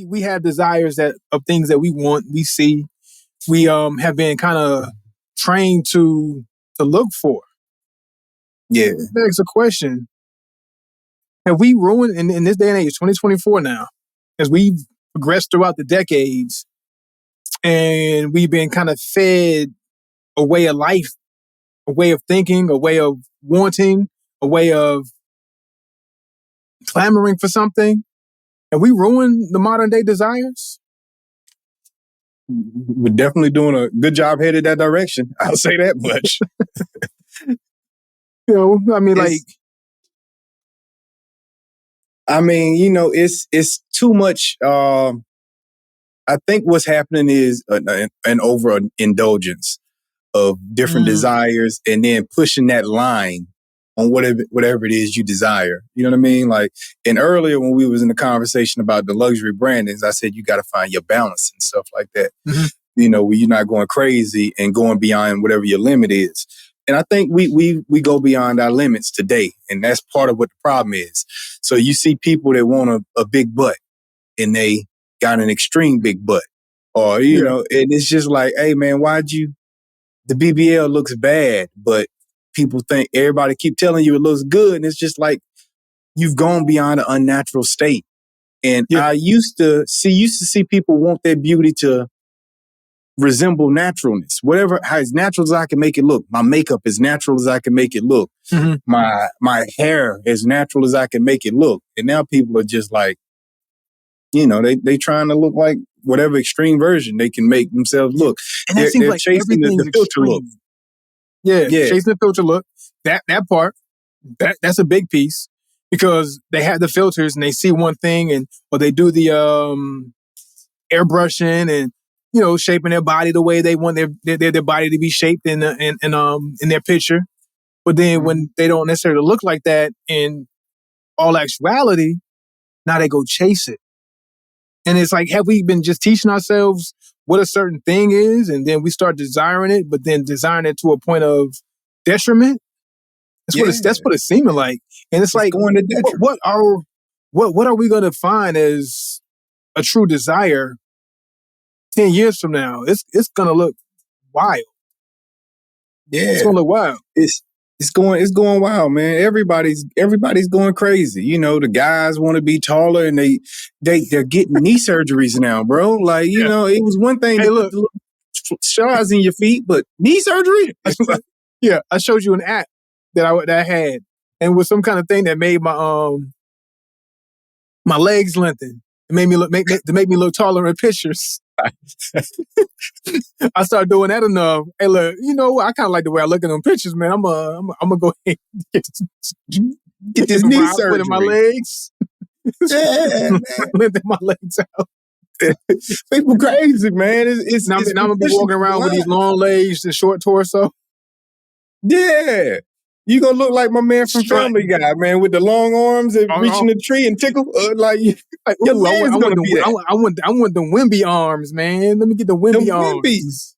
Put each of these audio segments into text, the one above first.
we have desires that of things that we want, we see, we have been kind of trained to look for. Yeah. It begs a question. Have we ruined in this day and age, 2024 now, as we've progressed throughout the decades and we've been kind of fed a way of life, a way of thinking, a way of wanting, a way of clamoring for something? Have we ruined the modern day desires? We're definitely doing a good job headed that direction. I'll say that much. I mean, it's too much. I think what's happening is an overindulgence of different desires, and then pushing that line on whatever it is you desire. You know what I mean? Like, and earlier when we was in the conversation about the luxury brandings, I said you got to find your balance and stuff like that. Mm-hmm. Where you're not going crazy and going beyond whatever your limit is. And I think we go beyond our limits today, and that's part of what the problem is. So you see people that want a big butt, and they got an extreme big butt, or and it's just like, hey man, the BBL looks bad, but people think everybody keep telling you it looks good, and it's just like you've gone beyond an unnatural state. And I used to see people want their beauty to resemble naturalness, whatever, as natural as I can make it look. My makeup as natural as I can make it look. Mm-hmm. My hair as natural as I can make it look. And now people are just like, they trying to look like whatever extreme version they can make themselves look. And that seems like chasing the filter look. Yeah, chasing the filter look. That part, that's a big piece, because they have the filters and they see one thing, or they do the airbrushing and shaping their body the way they want their body to be shaped in their picture. But then when they don't necessarily look like that in all actuality, now they go chase it. And it's like, have we been just teaching ourselves what a certain thing is, and then we start desiring it, but then desiring it to a point of detriment? That's what it's seeming like. And it's like, going to detriment. What are we going to find as a true desire 10 years from now? It's going to look wild. Yeah. It's going to look wild. It's going wild, man. Everybody's going crazy. The guys want to be taller, and they're getting knee surgeries now, bro. Like, it was one thing to put the little stars in your feet, but knee surgery? Yeah, I showed you an app that I had, and it was some kind of thing that made my legs lengthen. It made me look taller in pictures. I started doing that enough. Hey, look, I kind of like the way I look in them pictures, man. I'm gonna go ahead and get this knee surgery in my legs. Yeah, lengthen my legs out. People crazy, man. Now I'm gonna be walking around with these long legs and short torso. Yeah. You gonna look like my man from Family Guy, man, with the long arms and reaching the tree and tickle. Your legs gonna be that. I want the Wimby arms, man. Let me get the Wimby arms.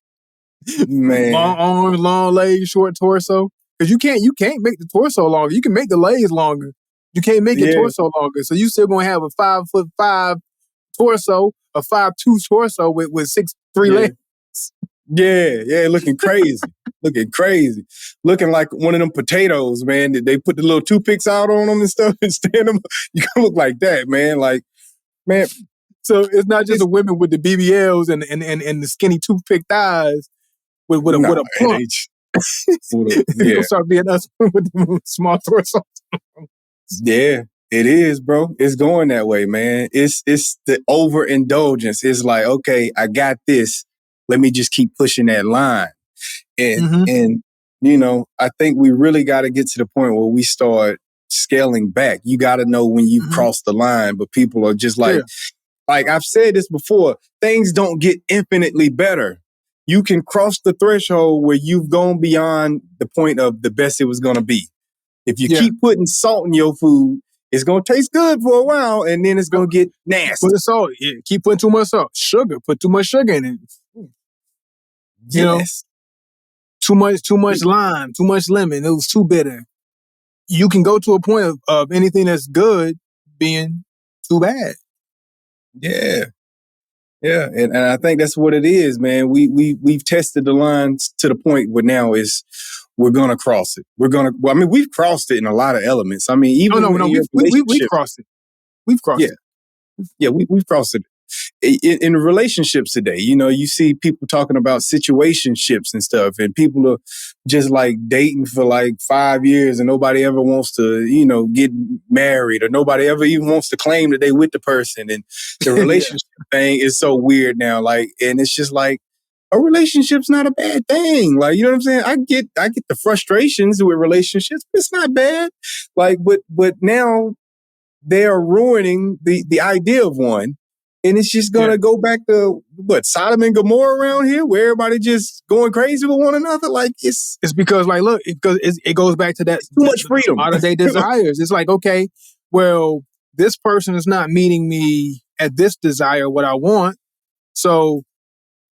Man. Long arms, long legs, short torso. Because you can't make the torso longer. You can make the legs longer. You can't make your torso longer. So you still gonna have a 5'5" torso, a 5'2" torso with 6'3" legs. Yeah, looking crazy. Looking like one of them potatoes, man. They put the little toothpicks out on them and stuff and stand them. You can look like that, man. Like, man. So it's not just the women with the BBLs and the skinny toothpick thighs with a plump. It'll start being us with the small torso. Yeah, it is, bro. It's going that way, man. It's the overindulgence. It's like, okay, I got this. Let me just keep pushing that line. And I think we really got to get to the point where we start scaling back. You got to know when you've crossed the line, but people are just like I've said this before, things don't get infinitely better. You can cross the threshold where you've gone beyond the point of the best it was going to be. If you keep putting salt in your food, it's going to taste good for a while, and then it's going to get nasty. Put the salt. Yeah, keep putting too much salt. Sugar. Put too much sugar in it. Yes. Too much lime, too much lemon. It was too bitter. You can go to a point of anything that's good being too bad. Yeah. Yeah. And I think that's what it is, man. We've tested the lines to the point where now is we're going to cross it. Well, I mean, we've crossed it in a lot of elements. I mean, No, even no, no. in your We've relationship. crossed it. We've crossed Yeah. it. Yeah. We've crossed it. In relationships today, you see people talking about situationships and stuff, and people are just like dating for like 5 years and nobody ever wants to, get married, or nobody ever even wants to claim that they with the person. And the Yeah. relationship thing is so weird now. Like, and it's just like a relationship's not a bad thing. Like, you know what I'm saying? I get the frustrations with relationships, but it's not bad. Like, but now they are ruining the idea of one. And it's just going Yeah. to go back to Sodom and Gomorrah around here, where everybody just going crazy with one another. Like it's because like, look, it goes back to that too much freedom. modern day desires. It's like, okay, well, this person is not meeting me at this desire, what I want. So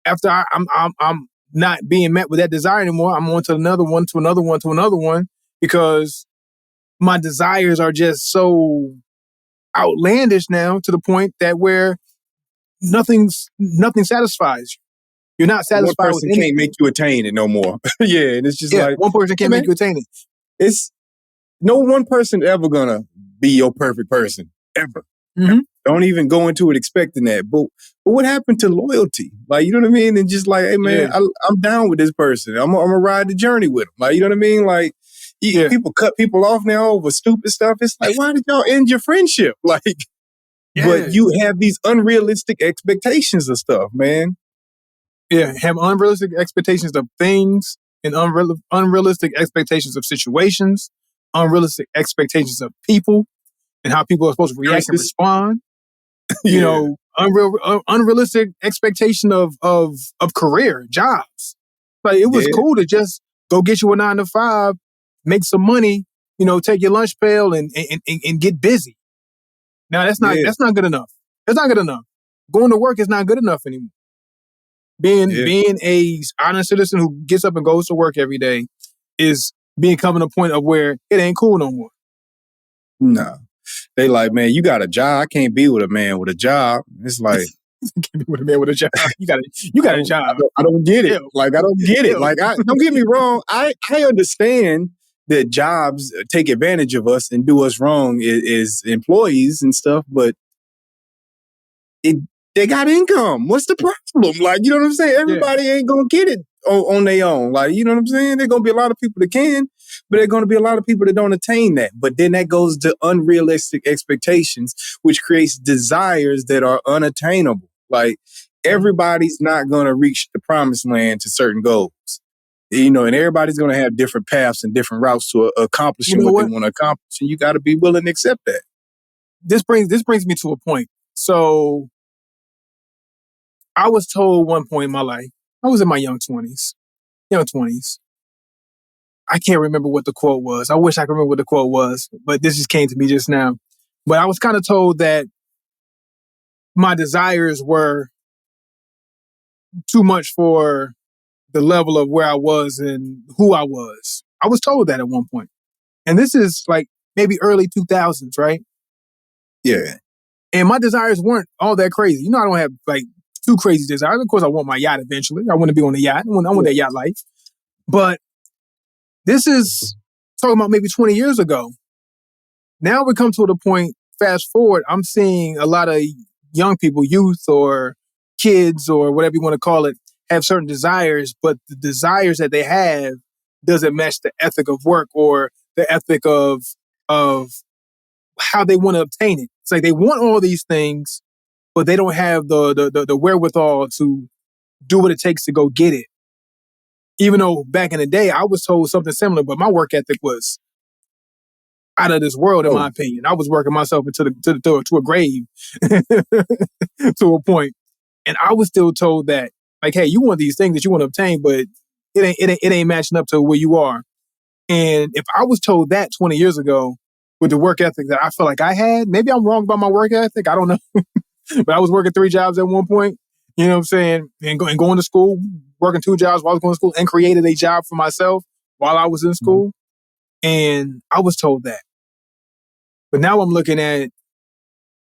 after I'm not being met with that desire anymore, I'm on to another one, to another one, to another one, because my desires are just so outlandish now, to the point that where nothing satisfies you. You're not One satisfied with person can't make anything. you attain it no more. Yeah, and it's just Yeah, like, one person hey can't make man, you attain it. it's no one person ever gonna be your perfect person ever. Mm-hmm. Don't even go into it expecting that. But what happened to loyalty? Like, you know what I mean? And just like, hey Yeah, man, I'm down with this person. I'm gonna ride the journey with them. Like, you know what I mean? Like, yeah, people cut people off now over stupid stuff. It's like, why did y'all end your friendship? Like, but yeah, you have these unrealistic expectations of stuff, man. yeah. Have unrealistic expectations of things, and unrealistic expectations of situations, unrealistic expectations of people, and how people are supposed to react and Experiences. respond. Yeah, Unrealistic expectation of career, jobs. Like, it was yeah, cool to just go get you a 9 to 5, make some money, take your lunch pail and get busy. Now yeah, that's not good enough. It's not good enough. Going to work is not good enough anymore. yeah. Being a honest citizen who gets up and goes to work every day is becoming a point of where it ain't cool no more. No. They like, man, you got a job. I can't be with a man with a job. It's like, Can't be with a man with a job. You got a job. I don't get it. Ew. Like, I don't get it. Ew. Like, don't get me wrong. I understand that jobs take advantage of us and do us wrong as employees and stuff, but it they got income. What's the problem? Like, you know what I'm saying? Yeah. Everybody ain't gonna get it on their own. Like, you know what I'm saying? There's gonna be a lot of people that can, but there's gonna be a lot of people that don't attain that. But then that goes to unrealistic expectations, which creates desires that are unattainable. Like, everybody's not gonna reach the promised land to certain goals. And everybody's gonna have different paths and different routes to You accomplishing know what they what? want to accomplish. And you gotta be willing to accept that. This brings me to a point. So I was told one point in my life, I was in my young 20s. I can't remember what the quote was. I wish I could remember what the quote was, but this just came to me just now. But I was kind of told that my desires were too much for the level of where I was and who I was. I was told that at one point. And this is like maybe early 2000s, right? Yeah. And my desires weren't all that crazy. I don't have like too crazy desires. Of course, I want my yacht eventually. I want to be on the yacht. I want that yacht life. But this is talking about maybe 20 years ago. Now we come to the point, fast forward, I'm seeing a lot of young people, youth or kids or whatever you want to call it, have certain desires, but the desires that they have doesn't match the ethic of work or the ethic of how they want to obtain it. It's like they want all these things, but they don't have the wherewithal to do what it takes to go get it. Even though back in the day I was told something similar, but my work ethic was out of this world, in Oh, my opinion. I was working myself into to a grave to a point, and I was still told that, like, hey, you want these things that you want to obtain, but it ain't matching up to where you are. And if I was told that 20 years ago with the work ethic that I feel like I had, maybe I'm wrong about my work ethic. I don't know, but I was working 3 jobs at one point. You know what I'm saying? And going to school, working 2 jobs while I was going to school, and created a job for myself while I was in school. And I was told that. But now I'm looking at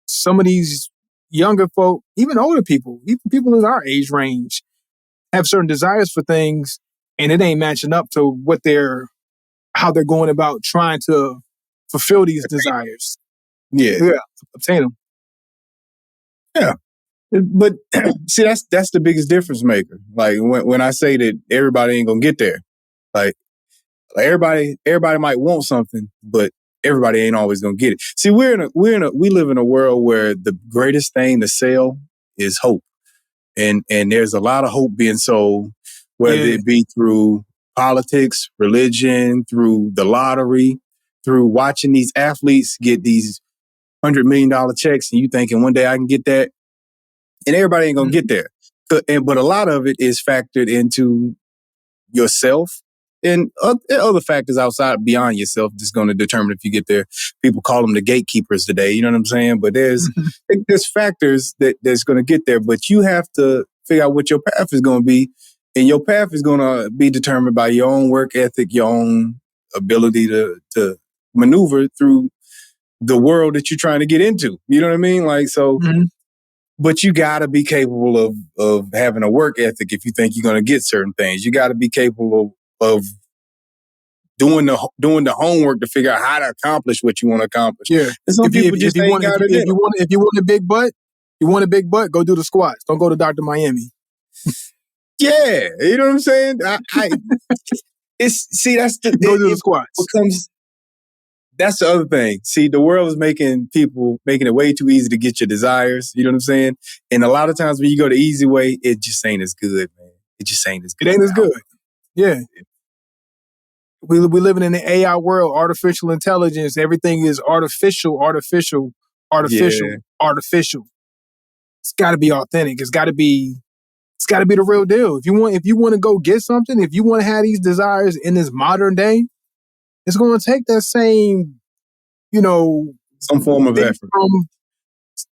some of these younger folk, even older people, even people in our age range, have certain desires for things, and it ain't matching up to how they're going about trying to fulfill these desires. Yeah. Yeah, obtain them. Yeah. But see, that's the biggest difference maker. Like when I say that everybody ain't gonna get there, like everybody might want something, but everybody ain't always gonna get it. See, we live in a world where the greatest thing to sell is hope. And there's a lot of hope being sold, whether it be through politics, religion, through the lottery, through watching these athletes get these $100 million checks, and you thinking one day I can get that, and everybody ain't gonna get there. But a lot of it is factored into yourself and other factors outside beyond yourself that's going to determine if you get there. People call them the gatekeepers today. You know what I'm saying? But there's factors that's going to get there, but you have to figure out what your path is going to be. And your path is going to be determined by your own work ethic, your own ability to maneuver through the world that you're trying to get into. You know what I mean? Like, so, but you got to be capable of having a work ethic if you think you're going to get certain things. You got to be capable of doing the homework to figure out how to accomplish what you want to accomplish. Yeah. And some people just ain't got it in them. If you want a big butt, go do the squats. Don't go to Dr. Miami. Yeah. You know what I'm saying? That's go do the squats. That's the other thing. See, the world is making it way too easy to get your desires. You know what I'm saying? And a lot of times when you go the easy way, it just ain't as good, man. It just ain't as good. It ain't as good. Yeah. We're living in the AI world, artificial intelligence. Everything is artificial. Yeah. It's got to be authentic. It's got to be the real deal. If you want to go get something, if you want to have these desires in this modern day, it's going to take that same, some form of effort.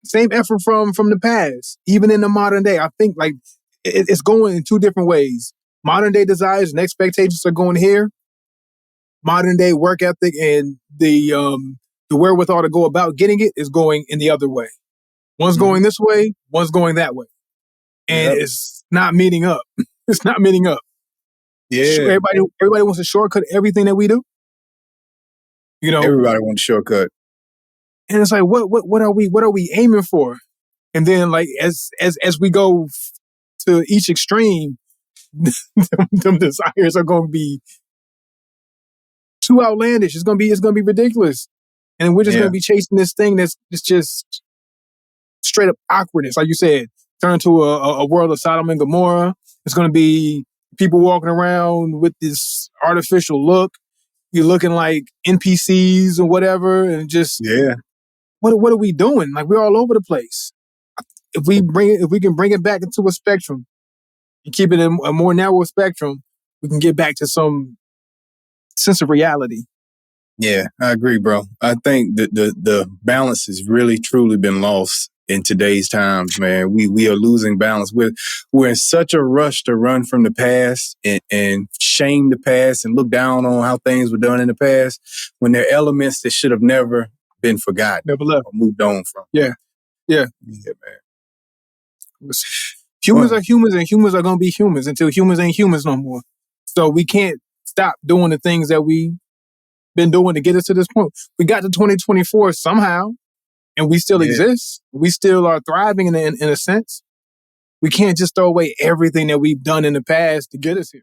Same effort from the past, even in the modern day. I think like it's going in two different ways. Modern day desires and expectations are going here. Modern day work ethic and the wherewithal to go about getting it is going in the other way. One's going this way, one's going that way. And it's not meeting up. It's not meeting up. Yeah. Everybody wants to shortcut everything that we do. Everybody wants a shortcut. And it's like, what are we aiming for? And then like as we go to each extreme, them desires are going to be too outlandish. It's going to be ridiculous. And we're just going to be chasing this thing that's just straight up awkwardness. Like you said, turn to a world of Sodom and Gomorrah. It's going to be people walking around with this artificial look. You're looking like NPCs or whatever. And just, what are we doing? Like, we're all over the place. If we can bring it back into a spectrum and keep it in a more narrow spectrum, we can get back to some sense of reality. Yeah, I agree, bro. I think that the balance has really truly been lost in today's times, man. We are losing balance. We're in such a rush to run from the past and shame the past and look down on how things were done in the past when there are elements that should have never been forgotten, never left, or moved on from. Yeah, man. Humans are humans, and humans are gonna be humans until humans ain't humans no more. So we can't stop doing the things that we been doing to get us to this point. We got to 2024 somehow, and we still exist. We still are thriving in a sense. We can't just throw away everything that we've done in the past to get us here.